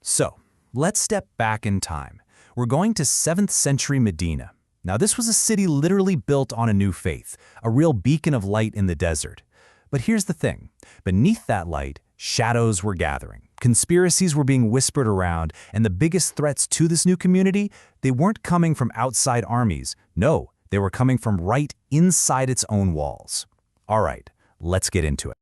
So, let's step back in time. We're going to 7th century Medina. Now, this was a city literally built on a new faith, a real beacon of light in the desert. But here's the thing. Beneath that light, shadows were gathering. Conspiracies were being whispered around, and the biggest threats to this new community, they weren't coming from outside armies. No, they were coming from right inside its own walls. All right, let's get into it.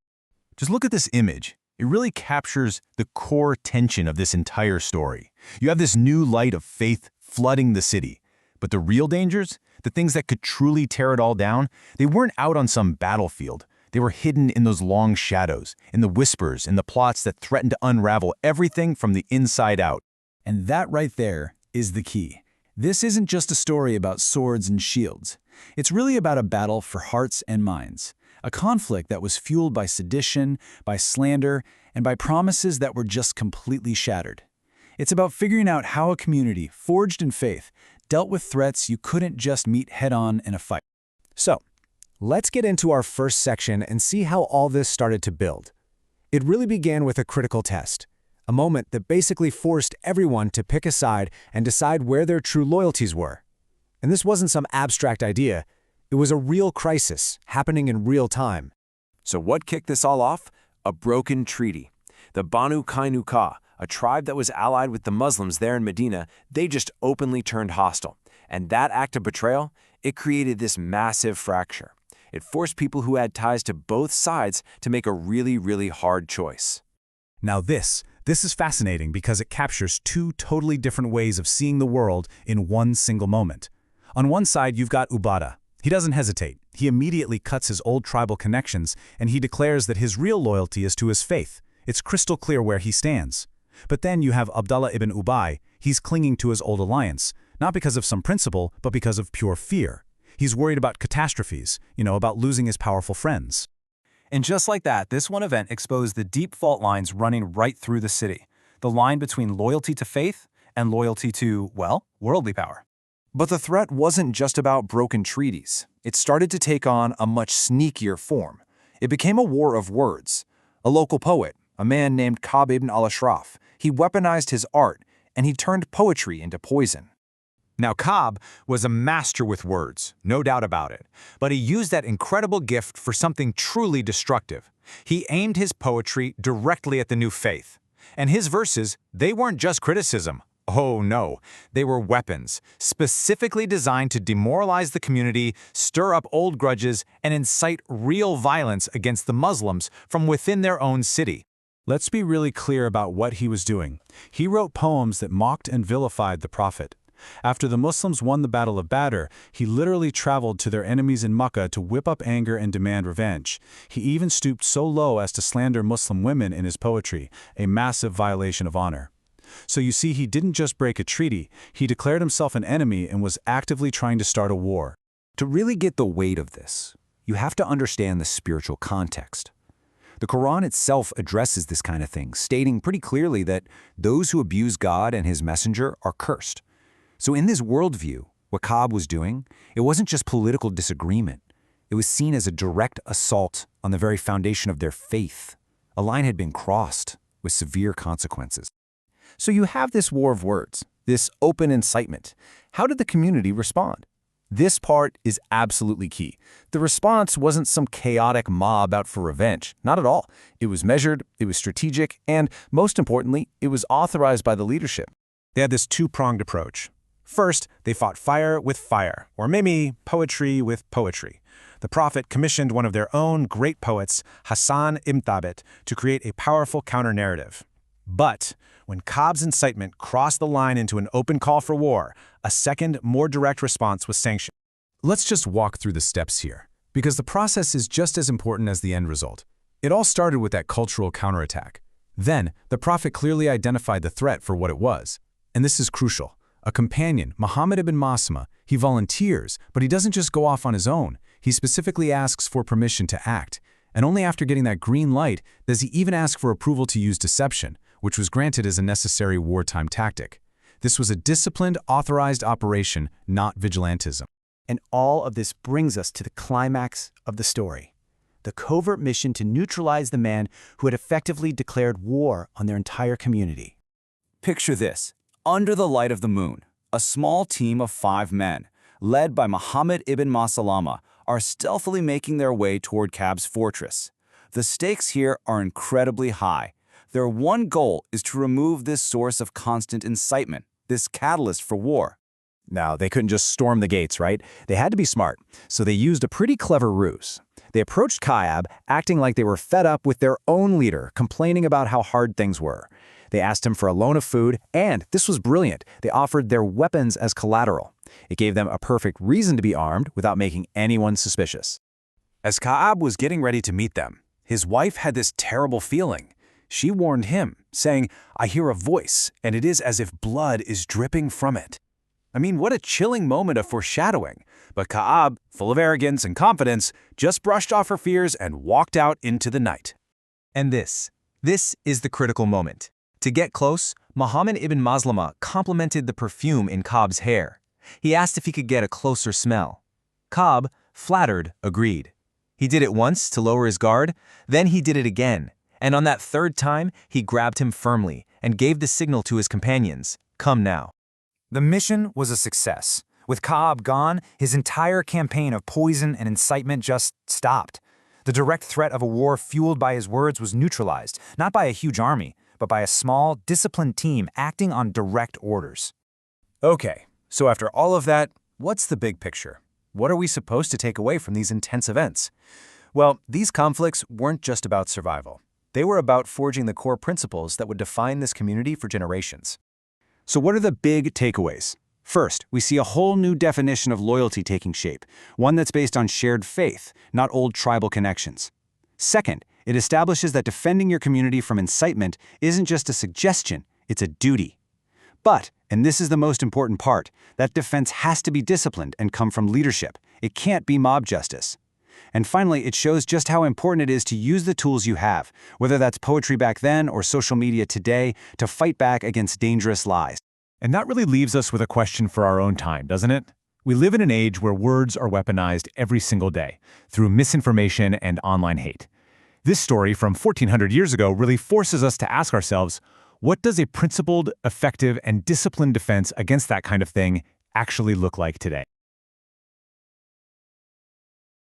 Just look at this image. It really captures the core tension of this entire story. You have this new light of faith flooding the city. But the real dangers, the things that could truly tear it all down, they weren't out on some battlefield. They were hidden in those long shadows, in the whispers, in the plots that threatened to unravel everything from the inside out. And that right there is the key. This isn't just a story about swords and shields. It's really about a battle for hearts and minds. A conflict that was fueled by sedition, by slander, and by promises that were just completely shattered. It's about figuring out how a community, forged in faith, dealt with threats you couldn't just meet head-on in a fight. So, let's get into our first section and see how all this started to build. It really began with a critical test, a moment that basically forced everyone to pick a side and decide where their true loyalties were. And this wasn't some abstract idea. It was a real crisis happening in real time. So what kicked this all off? A broken treaty. The Banu Qaynuqa, a tribe that was allied with the Muslims there in Medina, they just openly turned hostile. And that act of betrayal, it created this massive fracture. It forced people who had ties to both sides to make a really, really hard choice. Now this is fascinating because it captures two totally different ways of seeing the world in one single moment. On one side, you've got Ubaadah. He doesn't hesitate. He immediately cuts his old tribal connections, and he declares that his real loyalty is to his faith. It's crystal clear where he stands. But then you have Abdullah ibn Ubai. He's clinging to his old alliance, not because of some principle, but because of pure fear. He's worried about catastrophes, about losing his powerful friends. And just like that, this one event exposed the deep fault lines running right through the city. The line between loyalty to faith and loyalty to, well, worldly power. But the threat wasn't just about broken treaties. It started to take on a much sneakier form. It became a war of words. A local poet, a man named Ka'ab ibn Al-Ashraf, he weaponized his art, and he turned poetry into poison. Now, Ka'ab was a master with words, no doubt about it, but he used that incredible gift for something truly destructive. He aimed his poetry directly at the new faith. And his verses, they weren't just criticism. Oh no, they were weapons, specifically designed to demoralize the community, stir up old grudges, and incite real violence against the Muslims from within their own city. Let's be really clear about what he was doing. He wrote poems that mocked and vilified the Prophet. After the Muslims won the Battle of Badr, he literally traveled to their enemies in Mecca to whip up anger and demand revenge. He even stooped so low as to slander Muslim women in his poetry, a massive violation of honor. So you see, he didn't just break a treaty, he declared himself an enemy and was actively trying to start a war. To really get the weight of this, you have to understand the spiritual context. The Quran itself addresses this kind of thing, stating pretty clearly that those who abuse God and His messenger are cursed. So in this worldview, what Ka'ab was doing, it wasn't just political disagreement. It was seen as a direct assault on the very foundation of their faith. A line had been crossed with severe consequences. So you have this war of words, this open incitement. How did the community respond? This part is absolutely key. The response wasn't some chaotic mob out for revenge. Not at all. It was measured, it was strategic, and most importantly, it was authorized by the leadership. They had this two-pronged approach. First, they fought fire with fire, or maybe poetry with poetry. The Prophet commissioned one of their own great poets, Hassan ibn Thabit, to create a powerful counter-narrative. But when Ka'ab's incitement crossed the line into an open call for war, a second, more direct response was sanctioned. Let's just walk through the steps here, because the process is just as important as the end result. It all started with that cultural counterattack. Then, the Prophet clearly identified the threat for what it was. And this is crucial. A companion, Muhammad ibn Maslamah, he volunteers, but he doesn't just go off on his own. He specifically asks for permission to act. And only after getting that green light does he even ask for approval to use deception, which was granted as a necessary wartime tactic. This was a disciplined, authorized operation, not vigilantism. And all of this brings us to the climax of the story. The covert mission to neutralize the man who had effectively declared war on their entire community. Picture this. Under the light of the moon, a small team of 5 men, led by Muhammad ibn Maslamah, are stealthily making their way toward Ka'ab's fortress. The stakes here are incredibly high. Their one goal is to remove this source of constant incitement, this catalyst for war. Now, they couldn't just storm the gates, right? They had to be smart, so they used a pretty clever ruse. They approached Ka'ab, acting like they were fed up with their own leader, complaining about how hard things were. They asked him for a loan of food, and, this was brilliant, they offered their weapons as collateral. It gave them a perfect reason to be armed without making anyone suspicious. As Ka'ab was getting ready to meet them, his wife had this terrible feeling. She warned him, saying, "I hear a voice, and it is as if blood is dripping from it." I mean, what a chilling moment of foreshadowing. But Ka'ab, full of arrogance and confidence, just brushed off her fears and walked out into the night. And this is the critical moment. To get close, Muhammad ibn Maslamah complimented the perfume in Ka'ab's hair. He asked if he could get a closer smell. Ka'ab, flattered, agreed. He did it once to lower his guard, then he did it again. And on that third time, he grabbed him firmly and gave the signal to his companions, "Come now." The mission was a success. With Ka'ab gone, his entire campaign of poison and incitement just stopped. The direct threat of a war fueled by his words was neutralized, not by a huge army, but by a small, disciplined team acting on direct orders. Okay, so after all of that, what's the big picture? What are we supposed to take away from these intense events? Well, these conflicts weren't just about survival. They were about forging the core principles that would define this community for generations. So what are the big takeaways? First, we see a whole new definition of loyalty taking shape, one that's based on shared faith, not old tribal connections. Second, it establishes that defending your community from incitement isn't just a suggestion, it's a duty. But, and this is the most important part, that defense has to be disciplined and come from leadership. It can't be mob justice. And finally, it shows just how important it is to use the tools you have, whether that's poetry back then or social media today, to fight back against dangerous lies. And that really leaves us with a question for our own time, doesn't it? We live in an age where words are weaponized every single day through misinformation and online hate. This story from 1400 years ago really forces us to ask ourselves, what does a principled, effective, and disciplined defense against that kind of thing actually look like today?